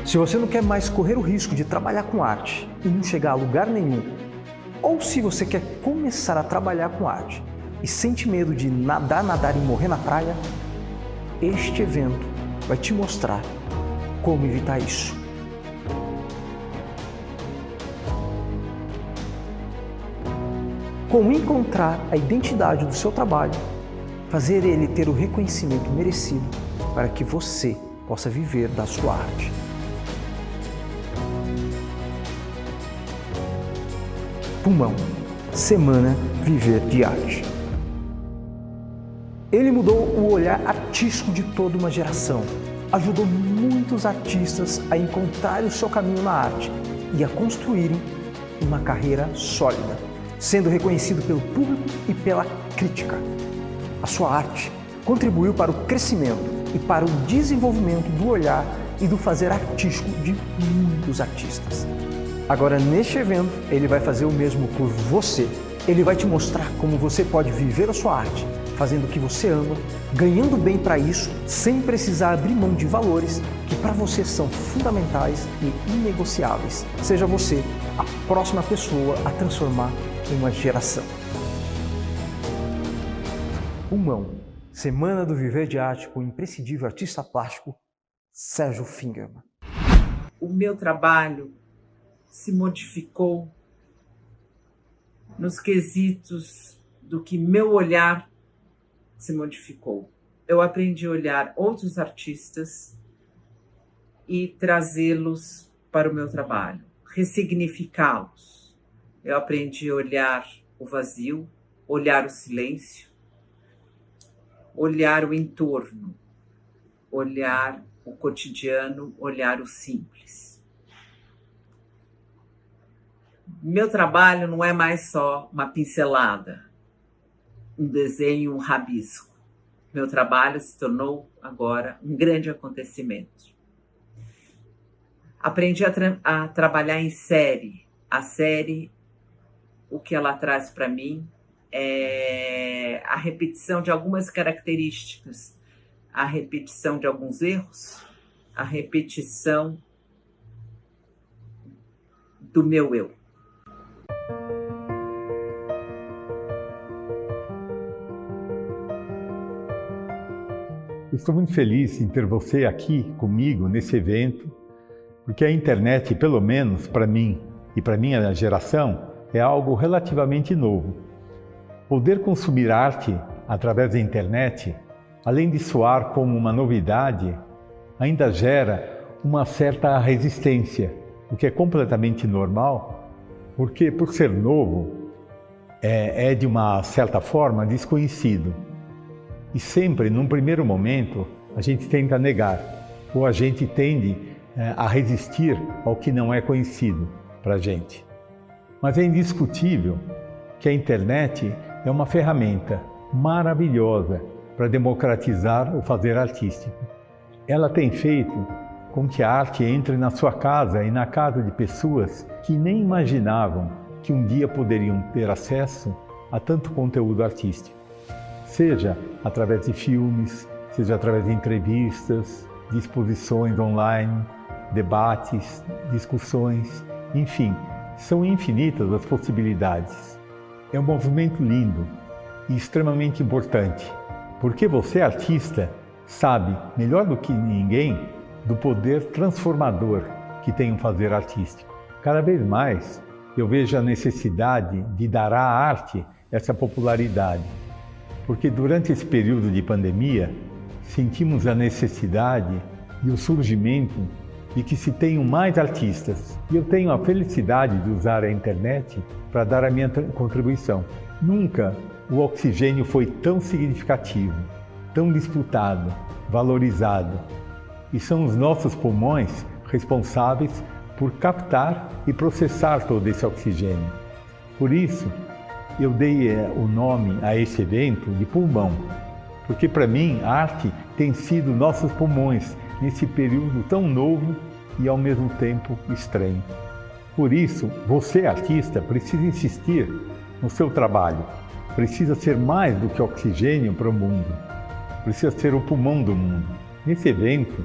Se você não quer mais correr o risco de trabalhar com arte e não chegar a lugar nenhum, ou se você quer começar a trabalhar com arte e sente medo de nadar e morrer na praia, este evento vai te mostrar como evitar isso. Como encontrar a identidade do seu trabalho, fazer ele ter o reconhecimento merecido para que você possa viver da sua arte. Pulmão, Semana Viver de Arte. Ele mudou o olhar artístico de toda uma geração, ajudou muitos artistas a encontrar o seu caminho na arte e a construírem uma carreira sólida, sendo reconhecido pelo público e pela crítica. A sua arte contribuiu para o crescimento e para o desenvolvimento do olhar e do fazer artístico de muitos artistas. Agora, neste evento, ele vai fazer o mesmo por você. Ele vai te mostrar como você pode viver a sua arte, fazendo o que você ama, ganhando bem para isso, sem precisar abrir mão de valores que para você são fundamentais e inegociáveis. Seja você a próxima pessoa a transformar uma geração. Pulmão, Semana do Viver de Arte com o imprescindível artista plástico Sérgio Fingerman. O meu trabalho se modificou nos quesitos do que meu olhar se modificou. Eu aprendi a olhar outros artistas e trazê-los para o meu trabalho, ressignificá-los. Eu aprendi a olhar o vazio, olhar o silêncio, olhar o entorno, olhar o cotidiano, olhar o simples. Meu trabalho não é mais só uma pincelada, um desenho, um rabisco. Meu trabalho se tornou agora um grande acontecimento. Aprendi a trabalhar em série. A série, o que ela traz para mim é a repetição de algumas características, a repetição de alguns erros, a repetição do meu eu. Estou muito feliz em ter você aqui comigo nesse evento, porque a internet, pelo menos para mim e para minha geração, é algo relativamente novo. Poder consumir arte através da internet, além de soar como uma novidade, ainda gera uma certa resistência, o que é completamente normal, porque por ser novo, é de uma certa forma desconhecido. E sempre, num primeiro momento, a gente tenta negar, ou a gente tende a resistir ao que não é conhecido para a gente. Mas é indiscutível que a internet é uma ferramenta maravilhosa para democratizar o fazer artístico. Ela tem feito com que a arte entre na sua casa e na casa de pessoas que nem imaginavam que um dia poderiam ter acesso a tanto conteúdo artístico. Seja através de filmes, seja através de entrevistas, de exposições online, debates, discussões, enfim, são infinitas as possibilidades. É um movimento lindo e extremamente importante, porque você, artista, sabe melhor do que ninguém do poder transformador que tem o fazer artístico. Cada vez mais eu vejo a necessidade de dar à arte essa popularidade. Porque durante esse período de pandemia, sentimos a necessidade e o surgimento de que se tenham mais artistas. E eu tenho a felicidade de usar a internet para dar a minha contribuição. Nunca o oxigênio foi tão significativo, tão disputado, valorizado. E são os nossos pulmões responsáveis por captar e processar todo esse oxigênio. Por isso, eu dei o nome a esse evento de Pulmão, porque para mim a arte tem sido nossos pulmões nesse período tão novo e ao mesmo tempo estranho. Por isso, você, artista, precisa insistir no seu trabalho, precisa ser mais do que oxigênio para o mundo, precisa ser o pulmão do mundo. Nesse evento,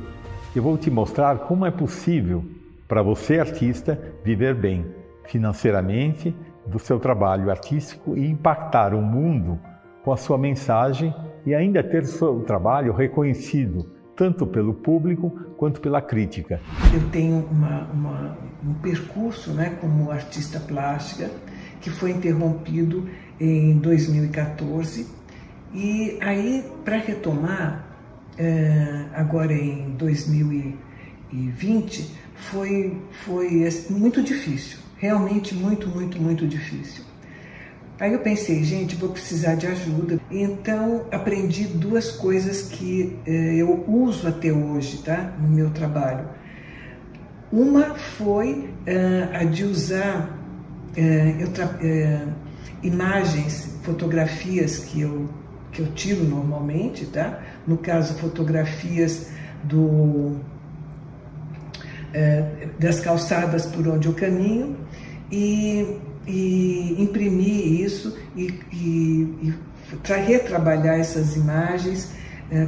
eu vou te mostrar como é possível para você, artista, viver bem financeiramente do seu trabalho artístico e impactar o mundo com a sua mensagem e ainda ter seu trabalho reconhecido tanto pelo público quanto pela crítica. Eu tenho um percurso, né, como artista plástica que foi interrompido em 2014 e aí, para retomar, agora em 2020, foi muito difícil, realmente muito difícil. Aí eu pensei, gente, vou precisar de ajuda. Então, aprendi duas coisas que eu uso até hoje, tá? No meu trabalho. Uma foi a de usar imagens, fotografias que eu tiro normalmente, tá? No caso, fotografias das calçadas por onde eu caminho e imprimir isso e retrabalhar essas imagens,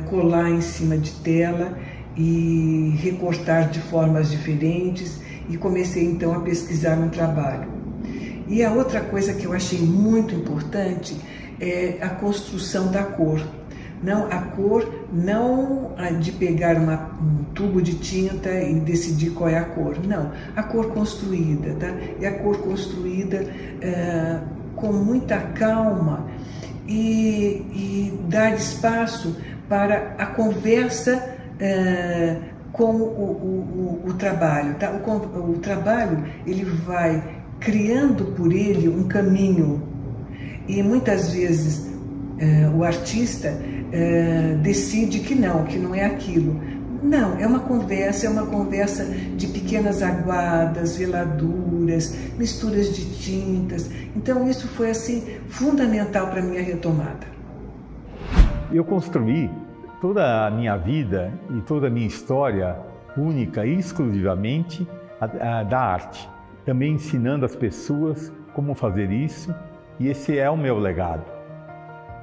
colar em cima de tela e recortar de formas diferentes, e comecei então a pesquisar um trabalho. E a outra coisa que eu achei muito importante é a construção da cor. Não, a cor não de pegar um tubo de tinta e decidir qual é a cor, não, a cor construída, tá? E a cor construída com muita calma e dar espaço para a conversa com o trabalho, tá? O trabalho, ele vai criando por ele um caminho e muitas vezes o artista decide que não é aquilo. Não, é uma conversa de pequenas aguadas, veladuras, misturas de tintas. Então isso foi assim fundamental para a minha retomada. Eu construí toda a minha vida e toda a minha história única e exclusivamente da arte. Também ensinando as pessoas como fazer isso, e esse é o meu legado.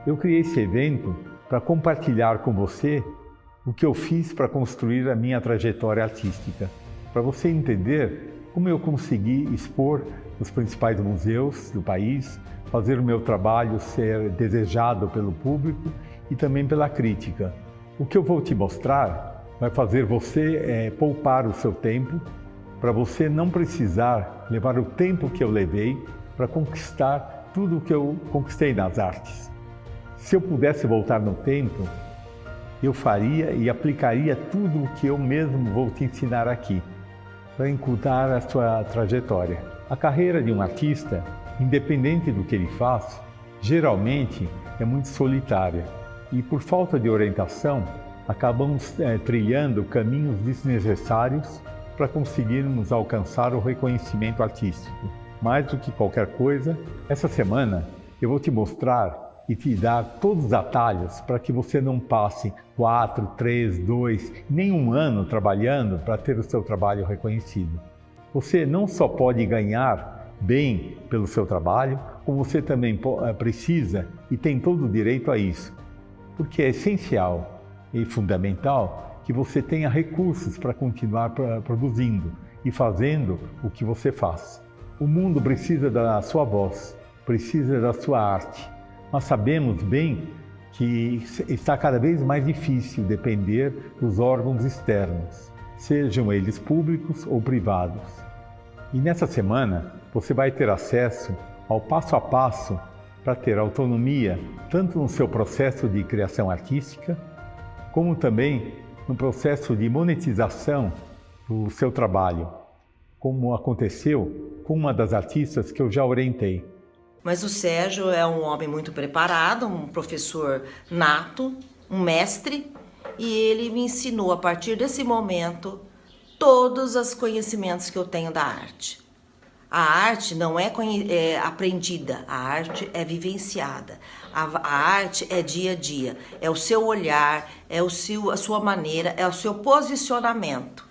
Eu criei esse evento para compartilhar com você o que eu fiz para construir a minha trajetória artística, para você entender como eu consegui expor nos principais museus do país, fazer o meu trabalho ser desejado pelo público e também pela crítica. O que eu vou te mostrar vai fazer você poupar o seu tempo, para você não precisar levar o tempo que eu levei para conquistar tudo o que eu conquistei nas artes. Se eu pudesse voltar no tempo, eu faria e aplicaria tudo o que eu mesmo vou te ensinar aqui, para encurtar a sua trajetória. A carreira de um artista, independente do que ele faz, geralmente é muito solitária e, por falta de orientação, acabamos trilhando caminhos desnecessários para conseguirmos alcançar o reconhecimento artístico. Mais do que qualquer coisa, essa semana eu vou te mostrar e te dar todos os atalhos para que você não passe 4, 3, 2, nem um ano trabalhando para ter o seu trabalho reconhecido. Você não só pode ganhar bem pelo seu trabalho, como você também precisa e tem todo o direito a isso, porque é essencial e fundamental que você tenha recursos para continuar produzindo e fazendo o que você faz. O mundo precisa da sua voz, precisa da sua arte. Nós sabemos bem que está cada vez mais difícil depender dos órgãos externos, sejam eles públicos ou privados. E nessa semana você vai ter acesso ao passo a passo para ter autonomia tanto no seu processo de criação artística, como também no processo de monetização do seu trabalho, como aconteceu com uma das artistas que eu já orientei. Mas o Sérgio é um homem muito preparado, um professor nato, um mestre, e ele me ensinou a partir desse momento todos os conhecimentos que eu tenho da arte. A arte não é aprendida, a arte é vivenciada. A arte é dia a dia, é o seu olhar, é a sua maneira, é o seu posicionamento.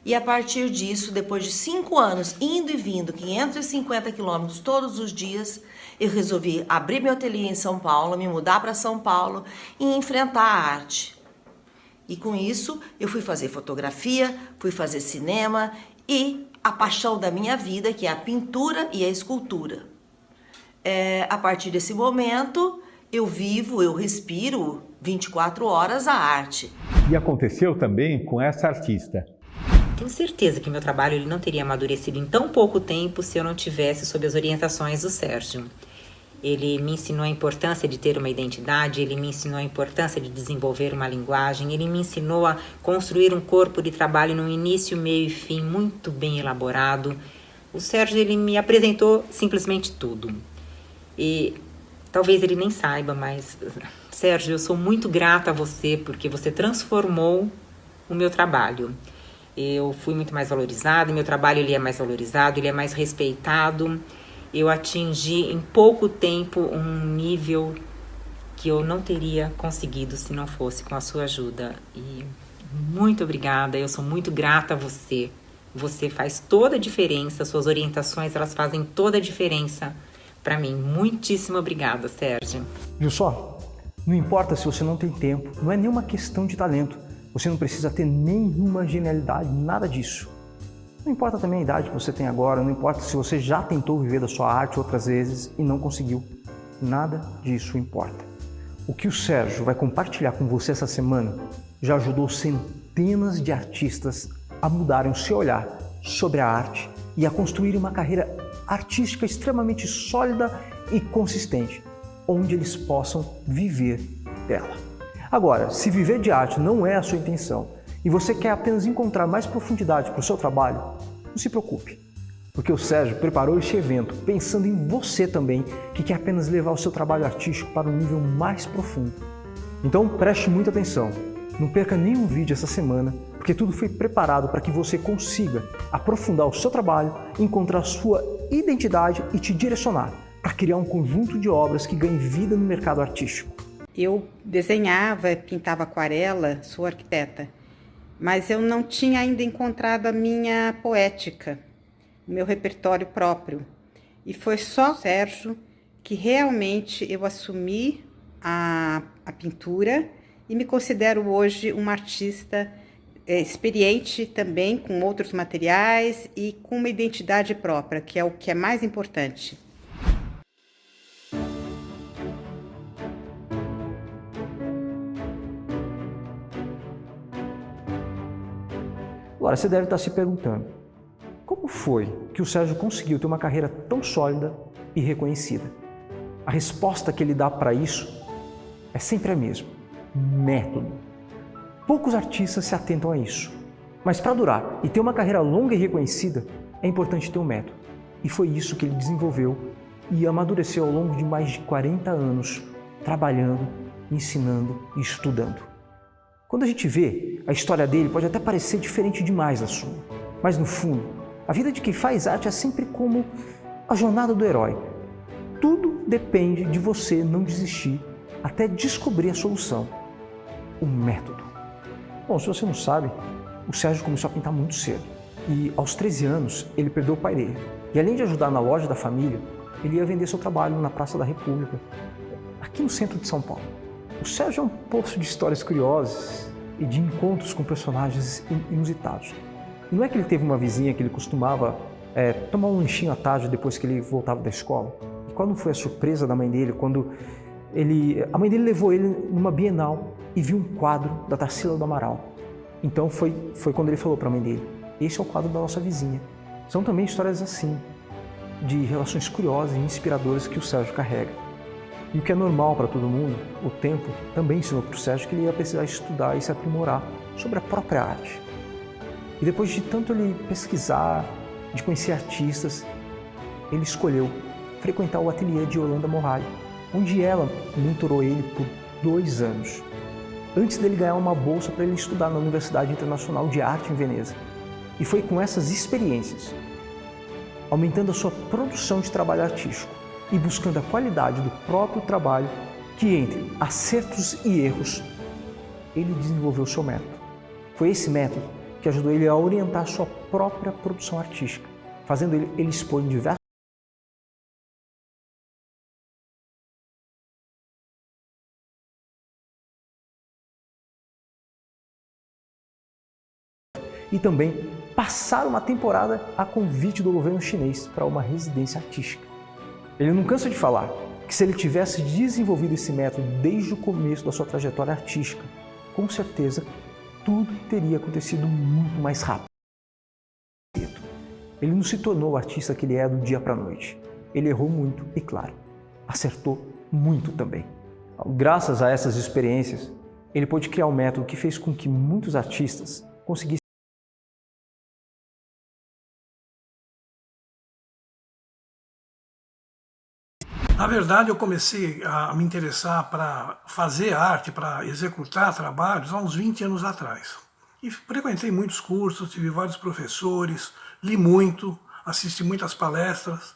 E a partir disso, depois de 5 anos, indo e vindo, 550 quilômetros todos os dias, eu resolvi abrir meu ateliê em São Paulo, me mudar para São Paulo e enfrentar a arte. E com isso eu fui fazer fotografia, fui fazer cinema e a paixão da minha vida, que é a pintura e a escultura. A partir desse momento, eu vivo, eu respiro 24 horas a arte. E aconteceu também com essa artista. Tenho certeza que meu trabalho ele não teria amadurecido em tão pouco tempo se eu não tivesse sob as orientações do Sérgio. Ele me ensinou a importância de ter uma identidade, ele me ensinou a importância de desenvolver uma linguagem, ele me ensinou a construir um corpo de trabalho num início, meio e fim muito bem elaborado. O Sérgio ele me apresentou simplesmente tudo. E talvez ele nem saiba, mas Sérgio, eu sou muito grata a você porque você transformou o meu trabalho. Eu fui muito mais valorizada, meu trabalho ele é mais valorizado, ele é mais respeitado. Eu atingi em pouco tempo um nível que eu não teria conseguido se não fosse com a sua ajuda. E muito obrigada, eu sou muito grata a você. Você faz toda a diferença, suas orientações elas fazem toda a diferença para mim. Muitíssimo obrigada, Sérgio. Viu só? Não importa se você não tem tempo, não é nenhuma questão de talento. Você não precisa ter nenhuma genialidade, nada disso. Não importa também a idade que você tem agora, não importa se você já tentou viver da sua arte outras vezes e não conseguiu. Nada disso importa. O que o Sérgio vai compartilhar com você essa semana já ajudou centenas de artistas a mudarem o seu olhar sobre a arte e a construírem uma carreira artística extremamente sólida e consistente, onde eles possam viver dela. Agora, se viver de arte não é a sua intenção, e você quer apenas encontrar mais profundidade para o seu trabalho, não se preocupe, porque o Sérgio preparou este evento pensando em você também, que quer apenas levar o seu trabalho artístico para um nível mais profundo. Então preste muita atenção, não perca nenhum vídeo essa semana, porque tudo foi preparado para que você consiga aprofundar o seu trabalho, encontrar sua identidade e te direcionar para criar um conjunto de obras que ganhe vida no mercado artístico. Eu desenhava, pintava aquarela, sou arquiteta. Mas eu não tinha ainda encontrado a minha poética, o meu repertório próprio. E foi só o Sérgio que realmente eu assumi a pintura e me considero hoje uma artista experiente também com outros materiais e com uma identidade própria, que é o que é mais importante. Agora, você deve estar se perguntando, como foi que o Sérgio conseguiu ter uma carreira tão sólida e reconhecida? A resposta que ele dá para isso é sempre a mesma: método. Poucos artistas se atentam a isso, mas para durar e ter uma carreira longa e reconhecida, é importante ter um método. E foi isso que ele desenvolveu e amadureceu ao longo de mais de 40 anos, trabalhando, ensinando e estudando. Quando a gente vê, a história dele pode até parecer diferente demais da sua, mas no fundo, a vida de quem faz arte é sempre como a jornada do herói. Tudo depende de você não desistir até descobrir a solução, o método. Bom, se você não sabe, o Sérgio começou a pintar muito cedo e aos 13 anos ele perdeu o pai dele. E além de ajudar na loja da família, ele ia vender seu trabalho na Praça da República, aqui no centro de São Paulo. O Sérgio é um poço de histórias curiosas e de encontros com personagens inusitados. E não é que ele teve uma vizinha que ele costumava tomar um lanchinho à tarde depois que ele voltava da escola? E qual não foi a surpresa da mãe dele quando a mãe dele levou ele numa Bienal e viu um quadro da Tarsila do Amaral. Então foi quando ele falou para a mãe dele: esse é o quadro da nossa vizinha. São também histórias assim, de relações curiosas e inspiradoras que o Sérgio carrega. E o que é normal para todo mundo, o tempo também ensinou para o Sérgio que ele ia precisar estudar e se aprimorar sobre a própria arte. E depois de tanto ele pesquisar, de conhecer artistas, ele escolheu frequentar o ateliê de Yolanda Morais, onde ela mentorou ele por 2 anos, antes dele ganhar uma bolsa para ele estudar na Universidade Internacional de Arte em Veneza. E foi com essas experiências, aumentando a sua produção de trabalho artístico, e buscando a qualidade do próprio trabalho, que entre acertos e erros, ele desenvolveu o seu método. Foi esse método que ajudou ele a orientar a sua própria produção artística, fazendo ele expor em diversos e também passar uma temporada a convite do governo chinês para uma residência artística. Ele não cansa de falar que se ele tivesse desenvolvido esse método desde o começo da sua trajetória artística, com certeza tudo teria acontecido muito mais rápido. Ele não se tornou o artista que ele é do dia para a noite. Ele errou muito e, claro, acertou muito também. Graças a essas experiências, ele pôde criar um método que fez com que muitos artistas conseguissem. Na verdade, eu comecei a me interessar para fazer arte, para executar trabalhos há uns 20 anos atrás. E frequentei muitos cursos, tive vários professores, li muito, assisti muitas palestras,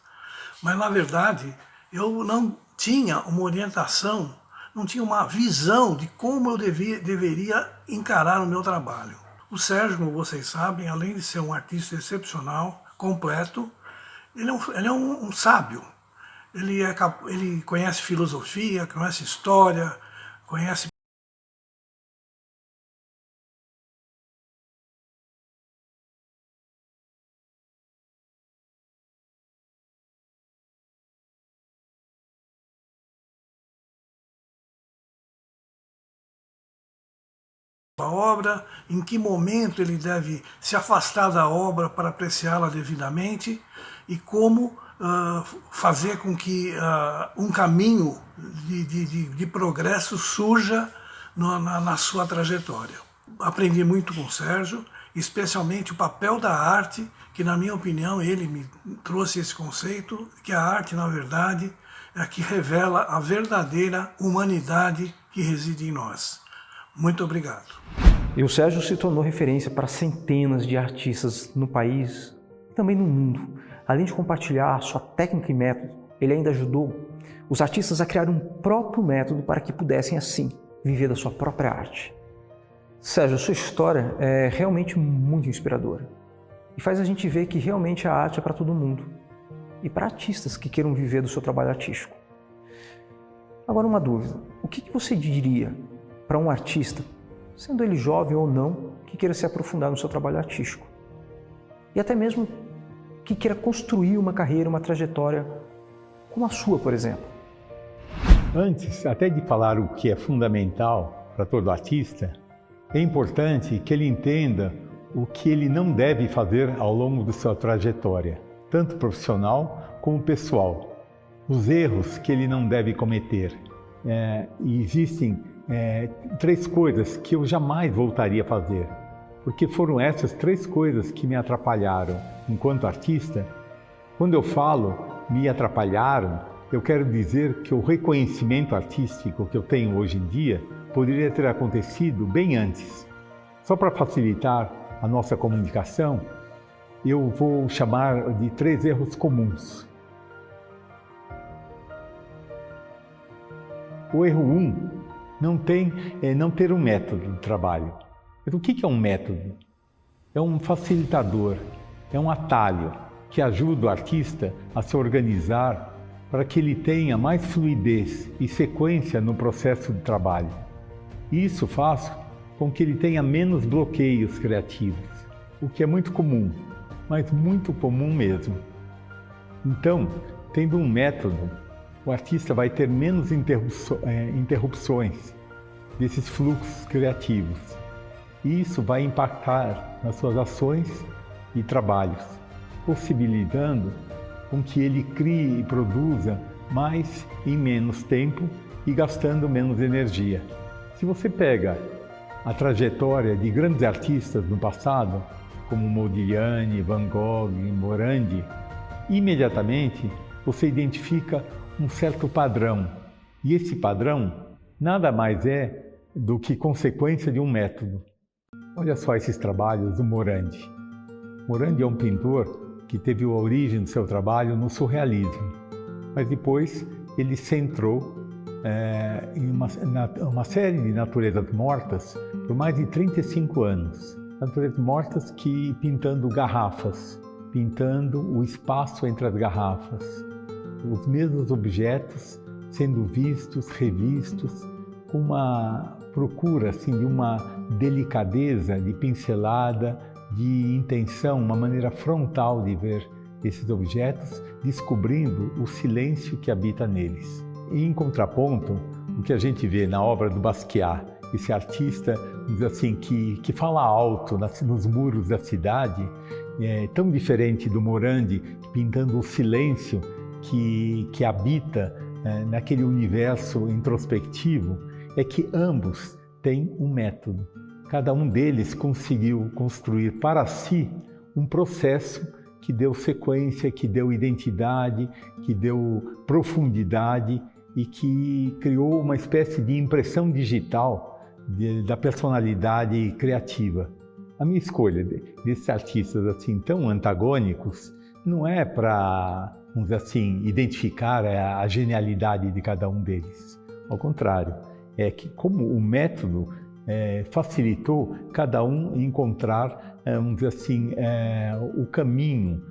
mas na verdade eu não tinha uma orientação, não tinha uma visão de como eu deveria encarar o meu trabalho. O Sérgio, como vocês sabem, além de ser um artista excepcional, completo, ele é um sábio. Ele conhece filosofia, conhece história, conhece a obra, em que momento ele deve se afastar da obra para apreciá-la devidamente e como fazer com que um caminho de progresso surja na sua trajetória. Aprendi muito com o Sérgio, especialmente o papel da arte, que na minha opinião ele me trouxe esse conceito, que a arte na verdade é a que revela a verdadeira humanidade que reside em nós. Muito obrigado. E o Sérgio se tornou referência para centenas de artistas no país e também no mundo. Além de compartilhar sua técnica e método, ele ainda ajudou os artistas a criar um próprio método para que pudessem, assim, viver da sua própria arte. Sérgio, sua história é realmente muito inspiradora e faz a gente ver que realmente a arte é para todo mundo e para artistas que queiram viver do seu trabalho artístico. Agora, uma dúvida. O que você diria para um artista, sendo ele jovem ou não, que queira se aprofundar no seu trabalho artístico? E até mesmo que queira construir uma carreira, uma trajetória como a sua, por exemplo. Antes até de falar o que é fundamental para todo artista, é importante que ele entenda o que ele não deve fazer ao longo da sua trajetória, tanto profissional como pessoal. Os erros que ele não deve cometer. E existem 3 coisas que eu jamais voltaria a fazer, porque foram essas 3 coisas que me atrapalharam enquanto artista. Quando eu falo me atrapalharam, eu quero dizer que o reconhecimento artístico que eu tenho hoje em dia poderia ter acontecido bem antes. Só para facilitar a nossa comunicação, eu vou chamar de 3 erros comuns. O erro 1 não ter um método de trabalho. Mas o que é um método? É um facilitador, é um atalho que ajuda o artista a se organizar para que ele tenha mais fluidez e sequência no processo de trabalho. Isso faz com que ele tenha menos bloqueios criativos, o que é muito comum, mas muito comum mesmo. Então, tendo um método, o artista vai ter menos interrupções desses fluxos criativos. E isso vai impactar nas suas ações e trabalhos, possibilitando com que ele crie e produza mais em menos tempo e gastando menos energia. Se você pega a trajetória de grandes artistas no passado, como Modigliani, Van Gogh, Morandi, imediatamente você identifica um certo padrão. E esse padrão nada mais é do que consequência de um método. Olha só esses trabalhos do Morandi. Morandi é um pintor que teve a origem do seu trabalho no surrealismo, mas depois ele centrou em uma série de naturezas mortas por mais de 35 anos. Naturezas mortas que pintando garrafas, pintando o espaço entre as garrafas, os mesmos objetos sendo vistos, revistos, com uma procura assim, de uma delicadeza, de pincelada, de intenção, uma maneira frontal de ver esses objetos, descobrindo o silêncio que habita neles. E, em contraponto, o que a gente vê na obra do Basquiat, esse artista assim, que fala alto nos muros da cidade, é tão diferente do Morandi, pintando o silêncio que habita naquele universo introspectivo, é que ambos têm um método. Cada um deles conseguiu construir para si um processo que deu sequência, que deu identidade, que deu profundidade e que criou uma espécie de impressão digital da personalidade criativa. A minha escolha desses artistas assim tão antagônicos não é para, vamos dizer assim, identificar a genialidade de cada um deles. Ao contrário, é que como o método facilitou cada um encontrar, vamos dizer assim, o caminho,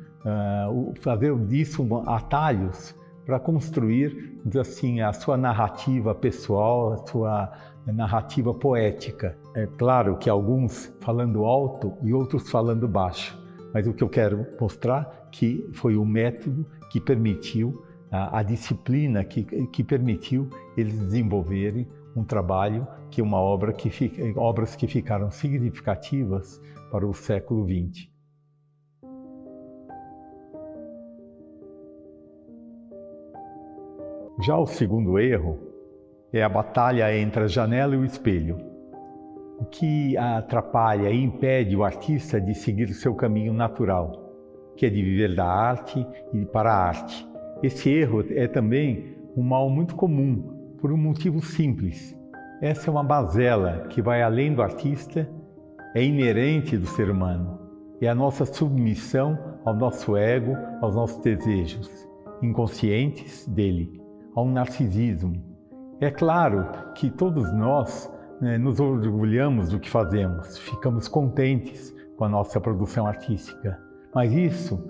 fazer disso atalhos para construir, vamos dizer assim, a sua narrativa pessoal, a sua narrativa poética. É claro que alguns falando alto e outros falando baixo, mas o que eu quero mostrar que foi o método que permitiu, a disciplina que permitiu eles desenvolverem um trabalho que é uma obra obras que ficaram significativas para o século XX. Já o segundo erro é a batalha entre a janela e o espelho, o que atrapalha e impede o artista de seguir o seu caminho natural, que é de viver da arte e para a arte. Esse erro é também um mal muito comum, por um motivo simples. Essa é uma mazela que vai além do artista, é inerente do ser humano. É a nossa submissão ao nosso ego, aos nossos desejos inconscientes dele, ao narcisismo. É claro que todos nós nos orgulhamos do que fazemos, ficamos contentes com a nossa produção artística, mas isso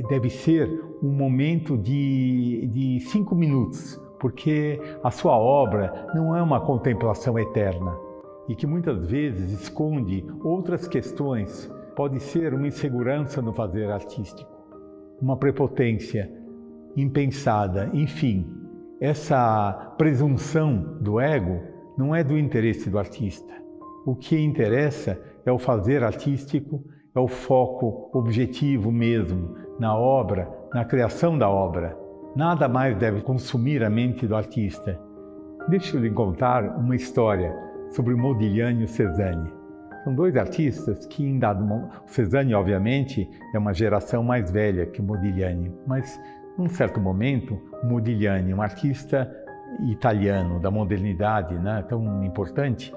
deve ser um momento de 5 minutos, porque a sua obra não é uma contemplação eterna e que muitas vezes esconde outras questões. Pode ser uma insegurança no fazer artístico, uma prepotência impensada, enfim. Essa presunção do ego não é do interesse do artista. O que interessa é o fazer artístico, é o foco objetivo mesmo na obra, na criação da obra. Nada mais deve consumir a mente do artista. Deixa eu lhe contar uma história sobre Modigliani e o Cézanne. São dois artistas que, em dado momento, o Cézanne, obviamente, é uma geração mais velha que o Modigliani, mas, num certo momento, o Modigliani, um artista italiano da modernidade, né, tão importante,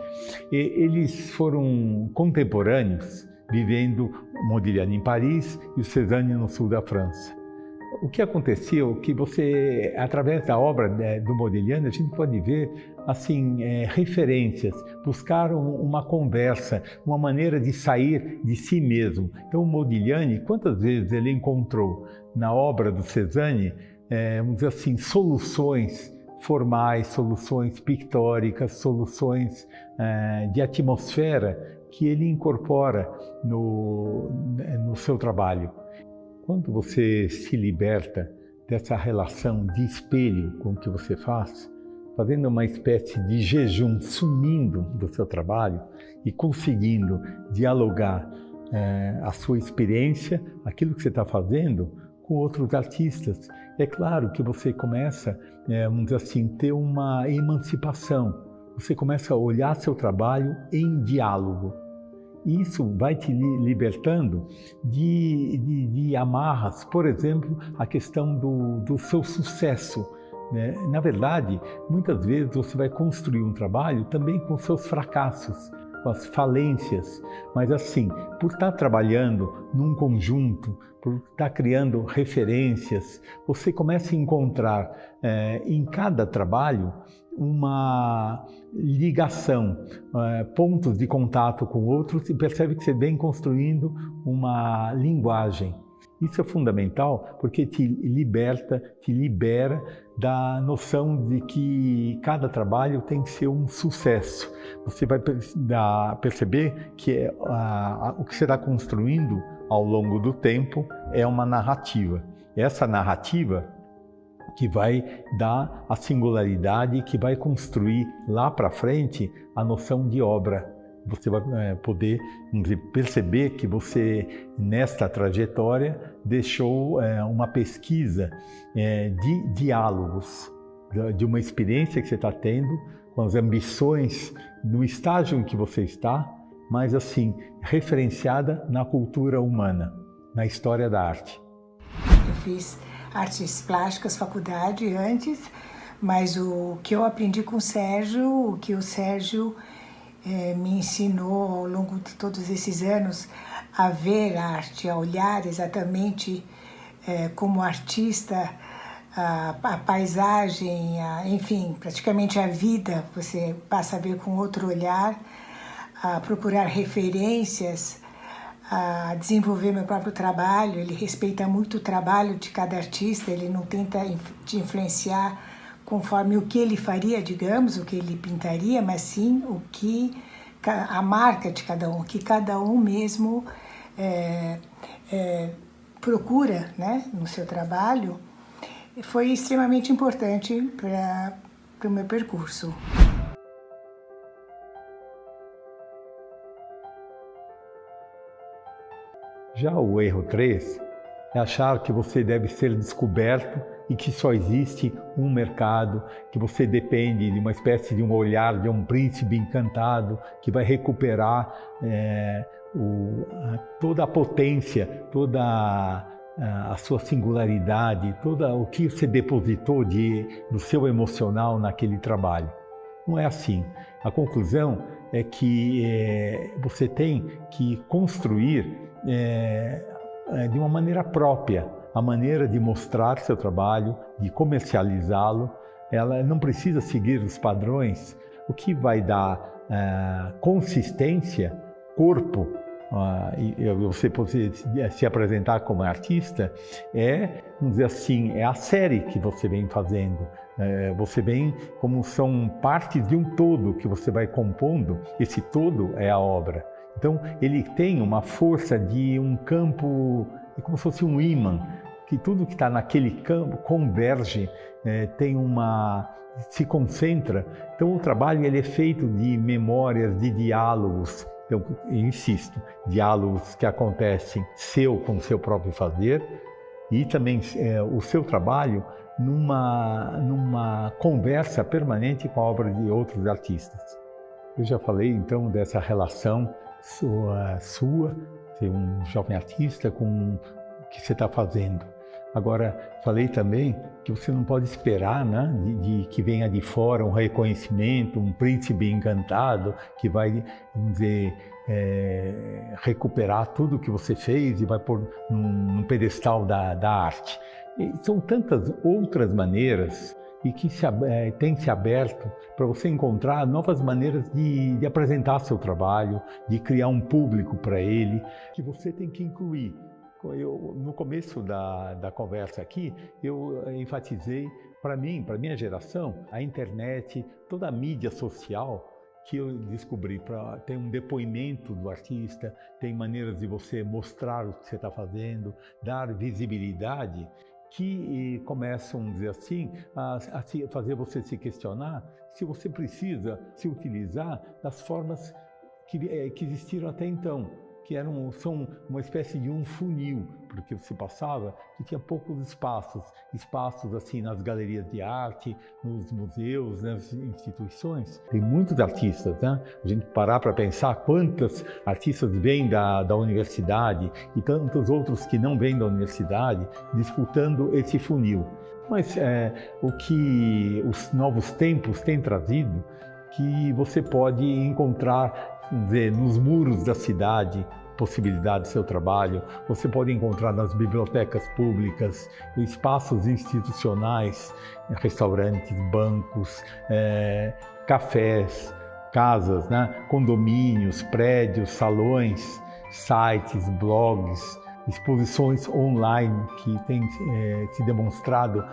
eles foram contemporâneos, vivendo o Modigliani em Paris e o Cézanne no sul da França. O que aconteceu que você, através da obra do Modigliani, a gente pode ver assim referências, buscar uma conversa, uma maneira de sair de si mesmo. Então o Modigliani, quantas vezes ele encontrou na obra do Cézanne, vamos dizer assim, soluções formais, soluções pictóricas, soluções de atmosfera que ele incorpora no seu trabalho. Quando você se liberta dessa relação de espelho com o que você faz, fazendo uma espécie de jejum, sumindo do seu trabalho e conseguindo dialogar a sua experiência, aquilo que você está fazendo, com outros artistas, é claro que você começa, vamos dizer assim, ter uma emancipação. Você começa a olhar seu trabalho em diálogo. E isso vai te libertando de amarras, por exemplo, a questão do seu sucesso. Né? Na verdade, muitas vezes você vai construir um trabalho também com seus fracassos, com as falências, mas assim, por estar trabalhando num conjunto, por estar criando referências, você começa a encontrar em cada trabalho uma ligação, pontos de contato com outros e percebe que você vem construindo uma linguagem. Isso é fundamental porque te libera da noção de que cada trabalho tem que ser um sucesso. Você vai perceber que o que você está construindo ao longo do tempo é uma narrativa. Essa narrativa que vai dar a singularidade, que vai construir lá para frente a noção de obra. Você vai poder perceber que você, nesta trajetória, deixou uma pesquisa de diálogos, de uma experiência que você está tendo, com as ambições do estágio em que você está, mas assim, referenciada na cultura humana, na história da arte. Eu fiz artes plásticas, faculdade antes, mas o que eu aprendi com o Sérgio, o que o Sérgio me ensinou ao longo de todos esses anos a ver a arte, a olhar exatamente como artista, a paisagem, enfim, praticamente a vida, você passa a ver com outro olhar, a procurar referências, a desenvolver meu próprio trabalho. Ele respeita muito o trabalho de cada artista, ele não tenta te influenciar conforme o que ele faria, digamos, o que ele pintaria, mas sim o que a marca de cada um, o que cada um mesmo procura, né, no seu trabalho. Foi extremamente importante para o meu percurso. Já o erro 3 é achar que você deve ser descoberto e que só existe um mercado, que você depende de uma espécie de um olhar de um príncipe encantado que vai recuperar toda a potência, toda a sua singularidade, todo o que você depositou do seu emocional naquele trabalho. Não é assim. A conclusão é que você tem que construir de uma maneira própria a maneira de mostrar seu trabalho, de comercializá-lo. Ela não precisa seguir os padrões. O que vai dar consistência, corpo, e você poder se apresentar como artista, vamos dizer assim, é a série que você vem fazendo. Você vem como são partes de um todo que você vai compondo. Esse todo é a obra. Então, ele tem uma força de um campo, como se fosse um ímã, que tudo que está naquele campo converge, se concentra. Então, o trabalho ele é feito de memórias, de diálogos. Eu insisto, diálogos que acontecem com seu próprio fazer, e também o seu trabalho numa conversa permanente com a obra de outros artistas. Eu já falei então dessa relação sua, ser um jovem artista com o que você está fazendo. Agora, falei também que você não pode esperar, né, de que venha de fora um reconhecimento, um príncipe encantado que vai, vamos dizer, recuperar tudo o que você fez e vai pôr num pedestal da arte. E são tantas outras maneiras e que tem se aberto para você encontrar novas maneiras de apresentar seu trabalho, de criar um público para ele, que você tem que incluir. No começo da conversa aqui, eu enfatizei, para minha geração, a internet, toda a mídia social que eu descobri, tem um depoimento do artista, tem maneiras de você mostrar o que você está fazendo, dar visibilidade, que começam, vamos dizer assim, a fazer você se questionar se você precisa se utilizar das formas que existiram até então, que são uma espécie de um funil, porque você passava que tinha poucos espaços assim nas galerias de arte, nos museus, nas instituições. Tem muitos artistas, né? A gente parar para pensar quantos artistas vêm da universidade e tantos outros que não vêm da universidade disputando esse funil. Mas o que os novos tempos têm trazido, que você pode encontrar, vamos dizer, nos muros da cidade, possibilidade do seu trabalho. Você pode encontrar nas bibliotecas públicas, espaços institucionais, restaurantes, bancos, cafés, casas, né? Condomínios, prédios, salões, sites, blogs, exposições online que têm se demonstrado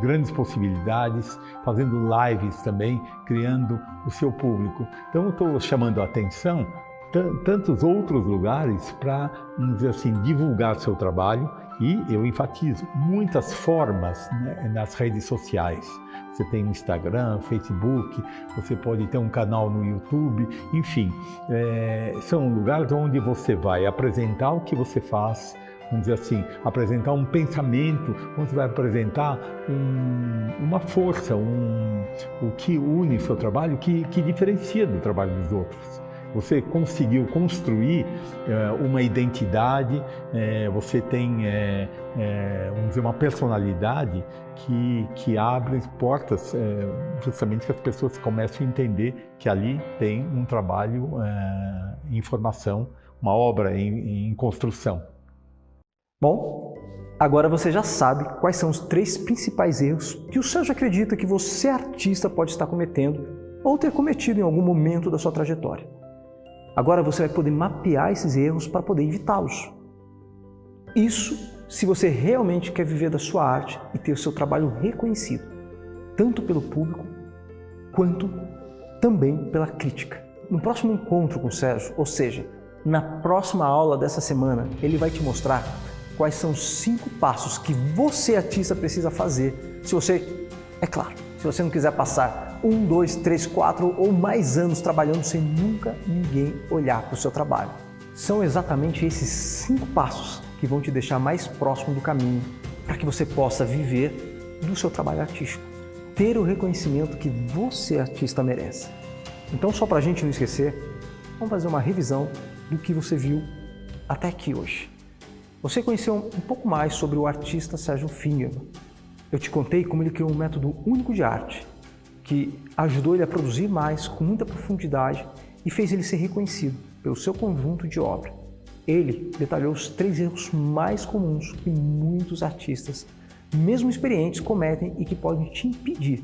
grandes possibilidades, fazendo lives também, criando o seu público. Então eu estou chamando a atenção tantos outros lugares para, vamos dizer assim, divulgar seu trabalho, e eu enfatizo muitas formas, né, nas redes sociais. Você tem o Instagram, Facebook, você pode ter um canal no YouTube, enfim, são lugares onde você vai apresentar o que você faz, vamos dizer assim, apresentar um pensamento, onde você vai apresentar uma força, o que une o seu trabalho, que diferencia do trabalho dos outros. Você conseguiu construir uma identidade, você tem, vamos dizer, uma personalidade que abre portas, justamente que as pessoas começam a entender que ali tem um trabalho em formação, uma obra em construção. Bom, agora você já sabe quais são os 3 principais erros que o Sérgio acredita que você, artista, pode estar cometendo ou ter cometido em algum momento da sua trajetória. Agora você vai poder mapear esses erros para poder evitá-los. Isso se você realmente quer viver da sua arte e ter o seu trabalho reconhecido, tanto pelo público quanto também pela crítica. No próximo encontro com o Sérgio, ou seja, na próxima aula dessa semana, ele vai te mostrar quais são os 5 passos que você, artista, precisa fazer se você, é claro, se você não quiser passar 1, 2, 3, 4 ou mais anos trabalhando sem nunca ninguém olhar para o seu trabalho. São exatamente esses 5 passos que vão te deixar mais próximo do caminho para que você possa viver do seu trabalho artístico, ter o reconhecimento que você, artista, merece. Então, só para a gente não esquecer, vamos fazer uma revisão do que você viu até aqui hoje. Você conheceu um pouco mais sobre o artista Sérgio Fingerman. Eu te contei como ele criou um método único de arte, que ajudou ele a produzir mais, com muita profundidade, e fez ele ser reconhecido pelo seu conjunto de obra. Ele detalhou os 3 erros mais comuns que muitos artistas, mesmo experientes, cometem e que podem te impedir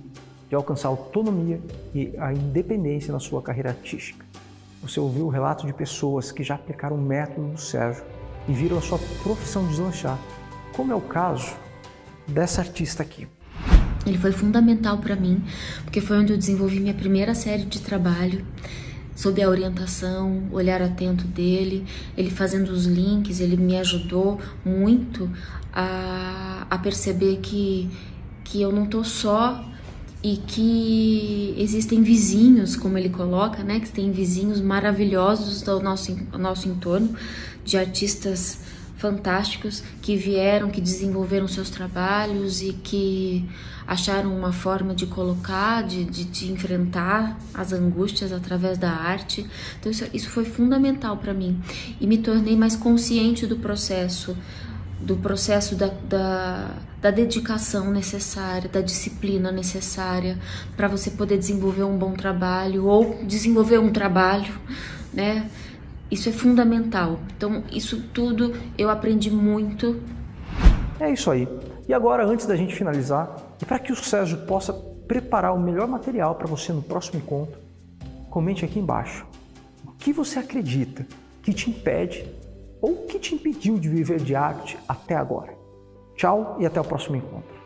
de alcançar a autonomia e a independência na sua carreira artística. Você ouviu o relato de pessoas que já aplicaram o método do Sérgio e viram a sua profissão deslanchar, como é o caso dessa artista aqui. Ele foi fundamental para mim, porque foi onde eu desenvolvi minha primeira série de trabalho, sob a orientação, o olhar atento dele, ele fazendo os links, ele me ajudou muito a perceber que eu não tô só e que existem vizinhos, como ele coloca, né, que tem vizinhos maravilhosos ao nosso entorno, de artistas fantásticos que vieram, que desenvolveram seus trabalhos e que acharam uma forma de colocar, de enfrentar as angústias através da arte. Então isso foi fundamental para mim e me tornei mais consciente do processo da dedicação necessária, da disciplina necessária para você poder desenvolver um bom trabalho ou desenvolver um trabalho, né? Isso é fundamental. Então, isso tudo eu aprendi muito. É isso aí. E agora, antes da gente finalizar, e para que o Sérgio possa preparar o melhor material para você no próximo encontro, comente aqui embaixo o que você acredita que te impede ou que te impediu de viver de arte até agora. Tchau e até o próximo encontro.